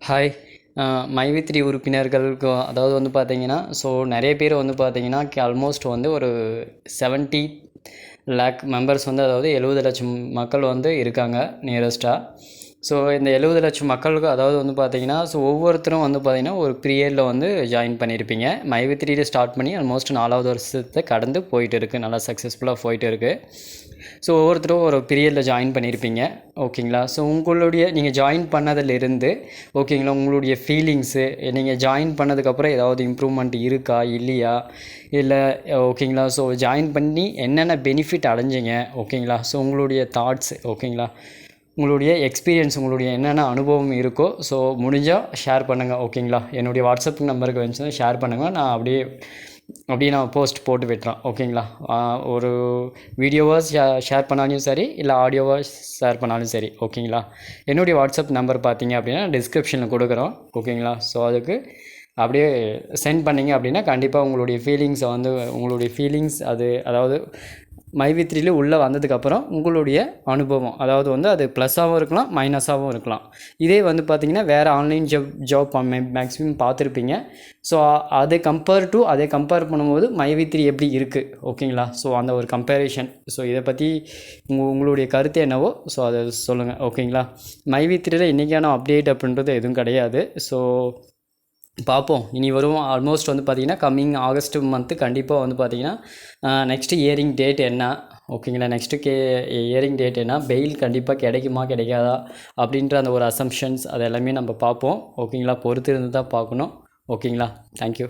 Hi. மைவி3 உறுப்பினர்களுக்கு அதாவது வந்து பார்த்தீங்கன்னா, ஸோ நிறைய பேர் வந்து பார்த்தீங்கன்னா, ஆல்மோஸ்ட் வந்து ஒரு 70 லேக் மெம்பர்ஸ் வந்து அதாவது 70 லட்சம் மக்கள் வந்து இருக்காங்க நியரஸ்ட்டாக. ஸோ இந்த 70 லட்சம் மக்களுக்கு அதாவது வந்து பார்த்தீங்கன்னா, ஸோ ஒவ்வொருத்தரும் வந்து பார்த்தீங்கன்னா ஒரு பீரியடில் வந்து ஜாயின் பண்ணியிருப்பீங்க. மைவி3 ஸ்டார்ட் பண்ணி ஆல்மோஸ்ட் 4வது வருஷத்தை கடந்து போயிட்டு இருக்குது, நல்லா சக்ஸஸ்ஃபுல்லாக போயிட்டு இருக்குது. ஸோ ஒவ்வொருத்தரும் ஒரு பீரியடில் ஜாயின் பண்ணியிருப்பீங்க, ஓகேங்களா. ஸோ உங்களுடைய நீங்கள் ஜாயின் பண்ணதிலிருந்து ஓகேங்களா, உங்களுடைய ஃபீலிங்ஸு, நீங்கள் ஜாயின் பண்ணதுக்கப்புறம் ஏதாவது இம்ப்ரூவ்மெண்ட் இருக்கா இல்லையா, இல்லை ஓகேங்களா. ஸோ ஜாயின் பண்ணி என்னென்ன பெனிஃபிட் அடைஞ்சிங்க, ஓகேங்களா. ஸோ உங்களுடைய தாட்ஸ், ஓகேங்களா, உங்களுடைய எக்ஸ்பீரியன்ஸ், உங்களுடைய என்னென்ன அனுபவம் இருக்கோ ஸோ முடிஞ்சால் ஷேர் பண்ணுங்கள், ஓகேங்களா. என்னுடைய வாட்ஸ்அப் நம்பருக்கு வந்துச்சுன்னா ஷேர் பண்ணுங்கள், நான் அப்படியே நான் போஸ்ட் போட்டு விட்டுறேன், ஓகேங்களா. ஒரு வீடியோவாக ஷேர் பண்ணாலும் சரி, இல்லை ஆடியோவாக ஷேர் பண்ணாலும் சரி, ஓகேங்களா. என்னுடைய வாட்ஸ்அப் நம்பர் பார்த்தீங்க அப்படின்னா டிஸ்கிரிப்ஷனில் கொடுக்குறோம், ஓகேங்களா. ஸோ அதுக்கு அப்படியே சென்ட் பண்ணிங்க அப்படின்னா கண்டிப்பாக உங்களுடைய ஃபீலிங்ஸ் அதாவது மைவி3 உள்ளே வந்ததுக்கப்புறம் உங்களுடைய அனுபவம் அதாவது வந்து அது ப்ளஸ்ஸாகவும் இருக்கலாம், மைனஸாகவும் இருக்கலாம். இதே வந்து பார்த்திங்கன்னா வேறு ஆன்லைன் ஜாப் மேக்ஸிமம் பார்த்துருப்பீங்க. ஸோ அதை கம்பேர் பண்ணும்போது மைவி3 எப்படி இருக்குது, ஓகேங்களா. ஸோ அந்த ஒரு கம்பேரிஷன், ஸோ இதை பற்றி உங்களுடைய கருத்து என்னவோ ஸோ அதை சொல்லுங்கள், ஓகேங்களா. மைவி3 இன்றைக்கான அப்டேட் அப்படின்றது எதுவும் கிடையாது. ஸோ பார்ப்போம், இனி வரும். ஆல்மோஸ்ட் வந்து பார்த்திங்கன்னா கம்மிங் ஆகஸ்ட் மந்த்து கண்டிப்பாக வந்து பார்த்திங்கன்னா நெக்ஸ்ட்டு இயரிங் டேட் என்ன, ஓகேங்களா. நெக்ஸ்ட்டு இயரிங் டேட் என்ன, பெயில் கண்டிப்பாக கிடைக்குமா கிடைக்காதா அப்படின்ற அந்த ஒரு அசம்ஷன்ஸ் அது எல்லாமே நம்ம பார்ப்போம், ஓகேங்களா. பொறுத்து இருந்து தான் பார்க்கணும், ஓகேங்களா. தேங்க்யூ.